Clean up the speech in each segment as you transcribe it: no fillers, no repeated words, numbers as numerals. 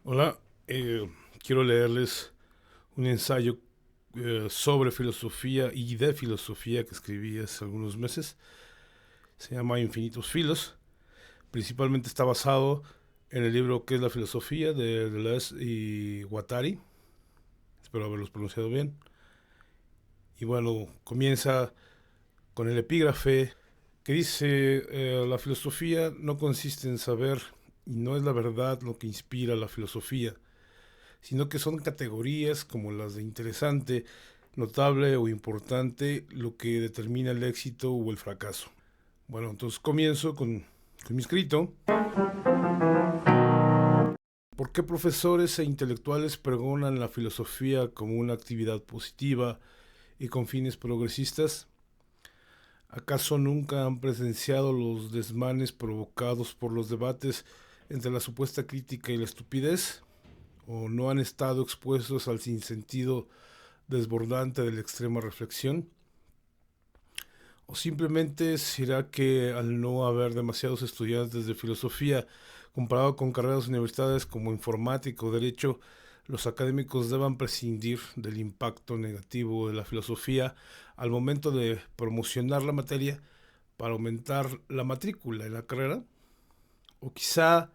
Hola, quiero leerles un ensayo sobre filosofía y de filosofía que escribí hace algunos meses. Se llama Infinitos Filos. Principalmente está basado en el libro ¿Qué es la filosofía? De Deleuze y Guattari. Espero haberlos pronunciado bien. Y bueno, comienza con el epígrafe que dice, la filosofía no consiste en saber y no es la verdad lo que inspira la filosofía, sino que son categorías como las de interesante, notable o importante lo que determina el éxito o el fracaso. Bueno, entonces comienzo con mi escrito. ¿Por qué profesores e intelectuales pregonan la filosofía como una actividad positiva y con fines progresistas? ¿Acaso nunca han presenciado los desmanes provocados por los debates entre la supuesta crítica y la estupidez? ¿O no han estado expuestos al sinsentido desbordante de la extrema reflexión? ¿O simplemente será que al no haber demasiados estudiantes de filosofía comparado con carreras universitarias como informática o derecho, los académicos deban prescindir del impacto negativo de la filosofía al momento de promocionar la materia para aumentar la matrícula en la carrera? ¿O quizá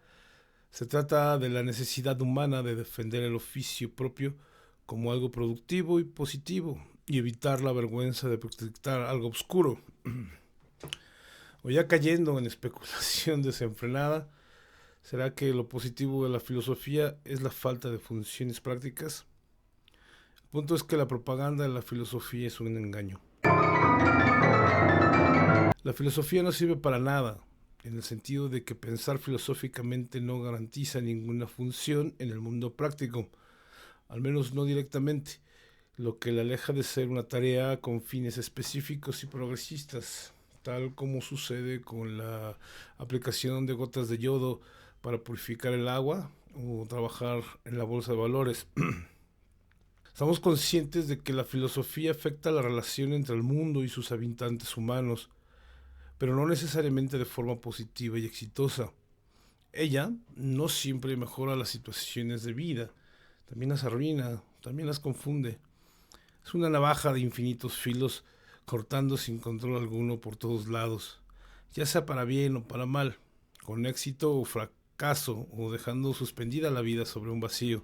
se trata de la necesidad humana de defender el oficio propio como algo productivo y positivo y evitar la vergüenza de proyectar algo oscuro? O ya cayendo en especulación desenfrenada, ¿será que lo positivo de la filosofía es la falta de funciones prácticas? El punto es que la propaganda de la filosofía es un engaño. La filosofía no sirve para nada, en el sentido de que pensar filosóficamente no garantiza ninguna función en el mundo práctico, al menos no directamente, lo que la aleja de ser una tarea con fines específicos y progresistas, tal como sucede con la aplicación de gotas de yodo para purificar el agua o trabajar en la bolsa de valores. Estamos conscientes de que la filosofía afecta la relación entre el mundo y sus habitantes humanos, pero no necesariamente de forma positiva y exitosa. Ella no siempre mejora las situaciones de vida, también las arruina, también las confunde. Es una navaja de infinitos filos cortando sin control alguno por todos lados, ya sea para bien o para mal, con éxito o fracaso o dejando suspendida la vida sobre un vacío.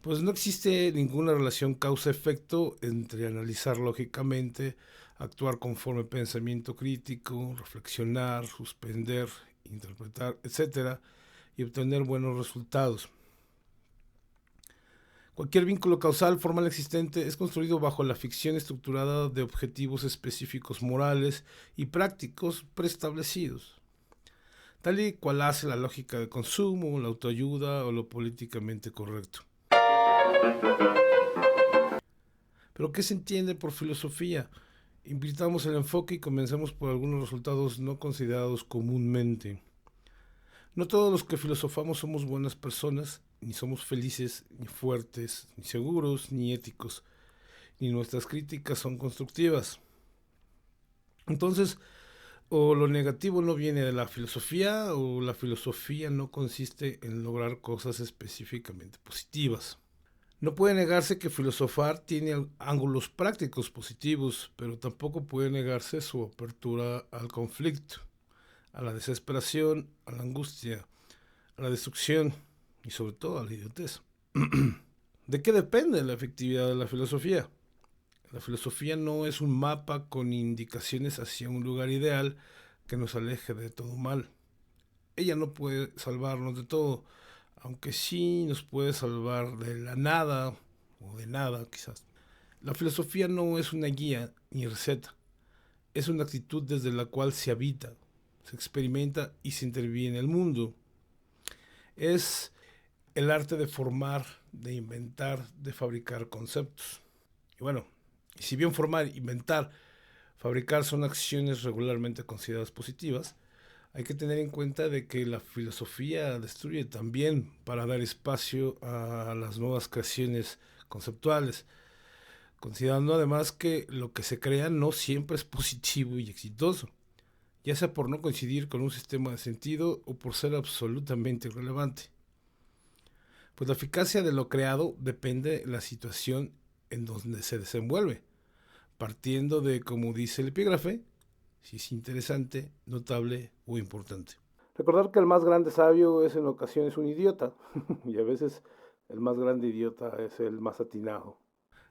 Pues no existe ninguna relación causa-efecto entre analizar lógicamente, actuar conforme pensamiento crítico, reflexionar, suspender, interpretar, etcétera, y obtener buenos resultados. Cualquier vínculo causal formal existente es construido bajo la ficción estructurada de objetivos específicos morales y prácticos preestablecidos, tal y cual hace la lógica de consumo, la autoayuda o lo políticamente correcto. Pero ¿qué se entiende por filosofía? Invirtamos el enfoque y comencemos por algunos resultados no considerados comúnmente. No todos los que filosofamos somos buenas personas, ni somos felices, ni fuertes, ni seguros, ni éticos, ni nuestras críticas son constructivas. Entonces, o lo negativo no viene de la filosofía, o la filosofía no consiste en lograr cosas específicamente positivas. No puede negarse que filosofar tiene ángulos prácticos positivos, pero tampoco puede negarse su apertura al conflicto, a la desesperación, a la angustia, a la destrucción y sobre todo a la idiotez. ¿De qué depende la efectividad de la filosofía? La filosofía no es un mapa con indicaciones hacia un lugar ideal que nos aleje de todo mal. Ella no puede salvarnos de todo, aunque sí nos puede salvar de la nada o de nada quizás. La filosofía no es una guía ni receta, es una actitud desde la cual se habita, se experimenta y se interviene en el mundo. Es el arte de formar, de inventar, de fabricar conceptos. Y bueno, y si bien formar, inventar, fabricar son acciones regularmente consideradas positivas, hay que tener en cuenta de que la filosofía destruye también para dar espacio a las nuevas creaciones conceptuales, considerando además que lo que se crea no siempre es positivo y exitoso, ya sea por no coincidir con un sistema de sentido o por ser absolutamente irrelevante. Pues la eficacia de lo creado depende de la situación en donde se desenvuelve, partiendo de, como dice el epígrafe, si es interesante, notable o importante. Recordar que el más grande sabio es en ocasiones un idiota, y a veces el más grande idiota es el más atinado.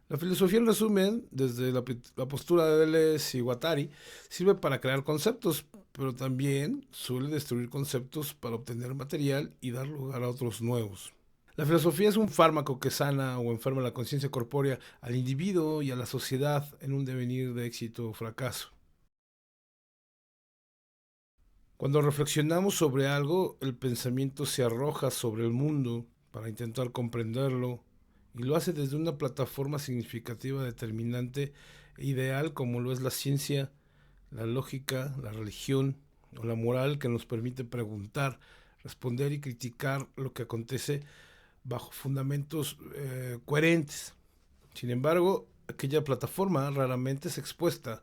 La filosofía, en resumen, desde la postura de Deleuze y Guattari, sirve para crear conceptos, pero también suele destruir conceptos para obtener material y dar lugar a otros nuevos. La filosofía es un fármaco que sana o enferma la conciencia corpórea al individuo y a la sociedad en un devenir de éxito o fracaso. Cuando reflexionamos sobre algo, el pensamiento se arroja sobre el mundo para intentar comprenderlo y lo hace desde una plataforma significativa, determinante e ideal como lo es la ciencia, la lógica, la religión o la moral, que nos permite preguntar, responder y criticar lo que acontece bajo fundamentos coherentes. Sin embargo, aquella plataforma raramente es expuesta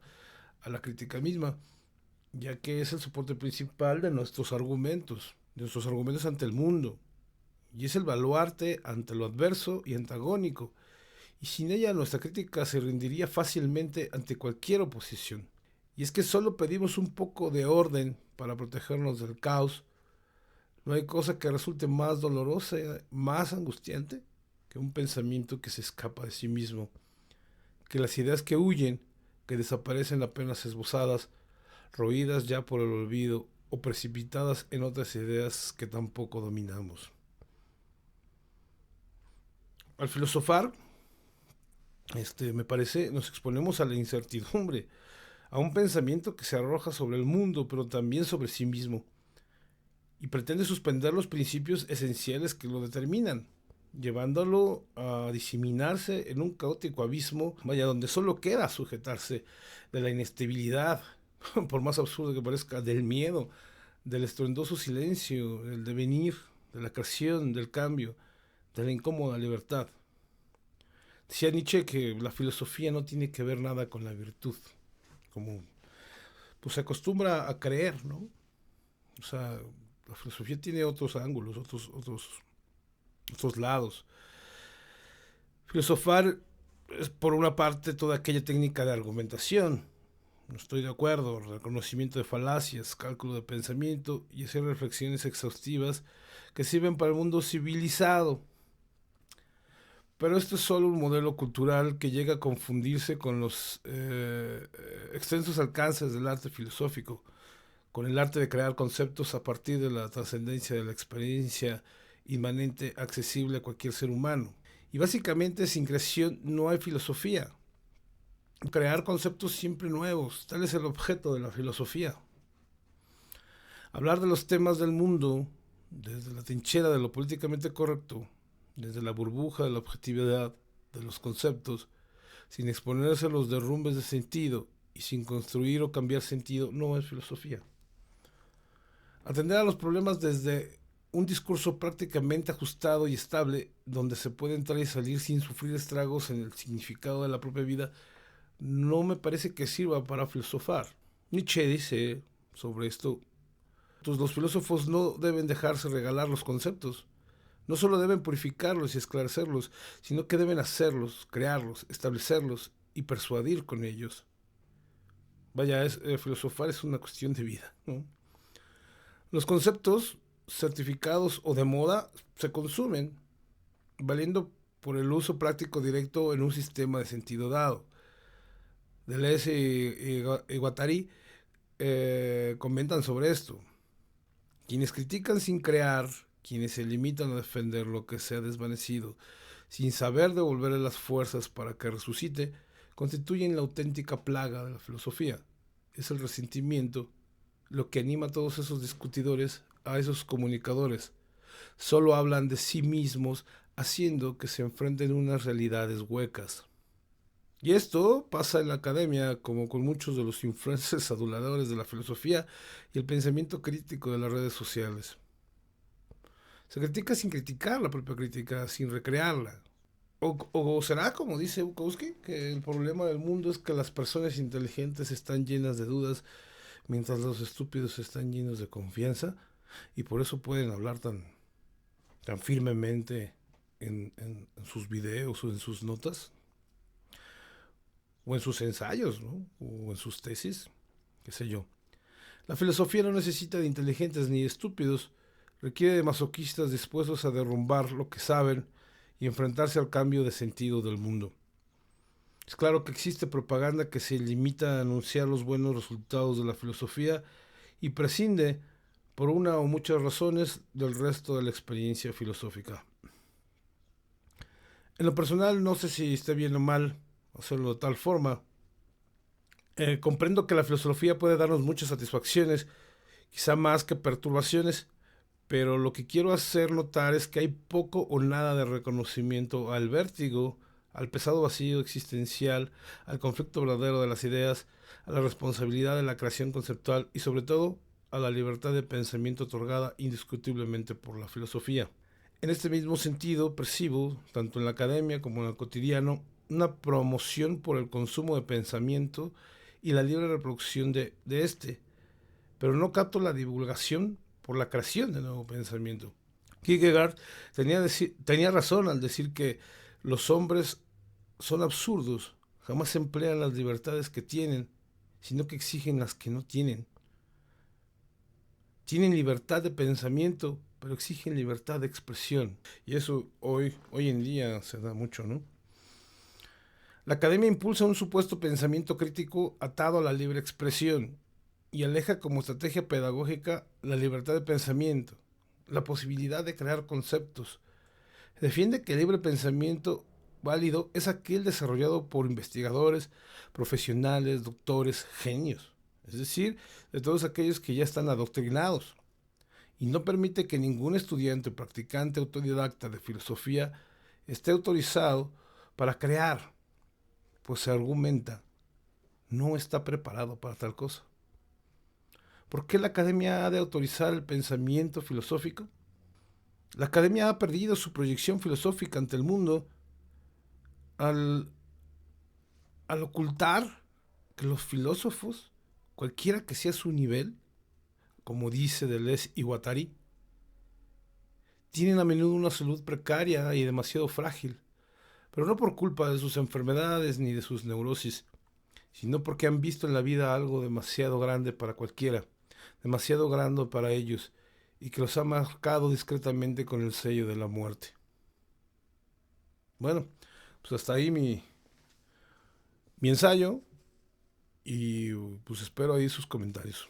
a la crítica misma, ya que es el soporte principal de nuestros argumentos ante el mundo, y es el baluarte ante lo adverso y antagónico, y sin ella nuestra crítica se rendiría fácilmente ante cualquier oposición. Y es que solo pedimos un poco de orden para protegernos del caos. No hay cosa que resulte más dolorosa, más angustiante, que un pensamiento que se escapa de sí mismo, que las ideas que huyen, que desaparecen apenas esbozadas, roídas ya por el olvido o precipitadas en otras ideas que tampoco dominamos. Al filosofar, me parece, nos exponemos a la incertidumbre, a un pensamiento que se arroja sobre el mundo, pero también sobre sí mismo, y pretende suspender los principios esenciales que lo determinan, llevándolo a diseminarse en un caótico abismo, vaya, donde solo queda sujetarse de la inestabilidad, por más absurdo que parezca, del miedo, del estruendoso silencio, del devenir, de la creación, del cambio, de la incómoda libertad. Decía Nietzsche que la filosofía no tiene que ver nada con la virtud, como pues se acostumbra a creer, ¿no? O sea, la filosofía tiene otros ángulos, otros lados. Filosofar es por una parte toda aquella técnica de argumentación, no estoy de acuerdo, reconocimiento de falacias, cálculo de pensamiento y hacer reflexiones exhaustivas que sirven para el mundo civilizado. Pero esto es solo un modelo cultural que llega a confundirse con los extensos alcances del arte filosófico, con el arte de crear conceptos a partir de la trascendencia de la experiencia inmanente accesible a cualquier ser humano. Y básicamente sin creación no hay filosofía. Crear conceptos siempre nuevos, tal es el objeto de la filosofía. Hablar de los temas del mundo desde la trinchera de lo políticamente correcto, desde la burbuja de la objetividad de los conceptos, sin exponerse a los derrumbes de sentido y sin construir o cambiar sentido, no es filosofía. Atender a los problemas desde un discurso prácticamente ajustado y estable, donde se puede entrar y salir sin sufrir estragos en el significado de la propia vida, no me parece que sirva para filosofar. Nietzsche dice sobre esto: pues los filósofos no deben dejarse regalar los conceptos, no solo deben purificarlos y esclarecerlos, sino que deben hacerlos, crearlos, establecerlos y persuadir con ellos. Vaya, filosofar es una cuestión de vida, ¿no? Los conceptos certificados o de moda se consumen, valiendo por el uso práctico directo en un sistema de sentido dado. Deleuze y Guattari comentan sobre esto. Quienes critican sin crear, quienes se limitan a defender lo que se ha desvanecido, sin saber devolverle las fuerzas para que resucite, constituyen la auténtica plaga de la filosofía. Es el resentimiento lo que anima a todos esos discutidores, a esos comunicadores. Solo hablan de sí mismos, haciendo que se enfrenten unas realidades huecas. Y esto pasa en la academia, como con muchos de los influencers aduladores de la filosofía y el pensamiento crítico de las redes sociales. Se critica sin criticar la propia crítica, sin recrearla. O será, como dice Bukowski, que el problema del mundo es que las personas inteligentes están llenas de dudas, mientras los estúpidos están llenos de confianza, y por eso pueden hablar tan firmemente en sus videos o en sus notas o en sus ensayos, ¿no? O en sus tesis, qué sé yo. La filosofía no necesita de inteligentes ni estúpidos, requiere de masoquistas dispuestos a derrumbar lo que saben y enfrentarse al cambio de sentido del mundo. Es claro que existe propaganda que se limita a anunciar los buenos resultados de la filosofía y prescinde, por una o muchas razones, del resto de la experiencia filosófica. En lo personal, no sé si esté bien o mal hacerlo de tal forma. Comprendo que la filosofía puede darnos muchas satisfacciones, quizá más que perturbaciones, pero lo que quiero hacer notar es que hay poco o nada de reconocimiento al vértigo, al pesado vacío existencial, al conflicto verdadero de las ideas, a la responsabilidad de la creación conceptual y sobre todo a la libertad de pensamiento otorgada indiscutiblemente por la filosofía. En este mismo sentido, percibo, tanto en la academia como en el cotidiano, una promoción por el consumo de pensamiento y la libre reproducción de este, pero no capto la divulgación por la creación de nuevo pensamiento. Kierkegaard tenía razón al decir que los hombres son absurdos, jamás emplean las libertades que tienen, sino que exigen las que no tienen. Tienen libertad de pensamiento, pero exigen libertad de expresión. Y eso hoy en día se da mucho, ¿no? La academia impulsa un supuesto pensamiento crítico atado a la libre expresión y aleja como estrategia pedagógica la libertad de pensamiento, la posibilidad de crear conceptos. Defiende que el libre pensamiento válido es aquel desarrollado por investigadores, profesionales, doctores, genios, es decir, de todos aquellos que ya están adoctrinados, y no permite que ningún estudiante o practicante autodidacta de filosofía esté autorizado para crear, pues se argumenta, no está preparado para tal cosa. ¿Por qué la academia ha de autorizar el pensamiento filosófico? La academia ha perdido su proyección filosófica ante el mundo al, al ocultar que los filósofos, cualquiera que sea su nivel, como dice Deleuze y Guattari, tienen a menudo una salud precaria y demasiado frágil, pero no por culpa de sus enfermedades ni de sus neurosis, sino porque han visto en la vida algo demasiado grande para cualquiera, demasiado grande para ellos, y que los ha marcado discretamente con el sello de la muerte. Bueno, pues hasta ahí mi ensayo y pues espero ahí sus comentarios.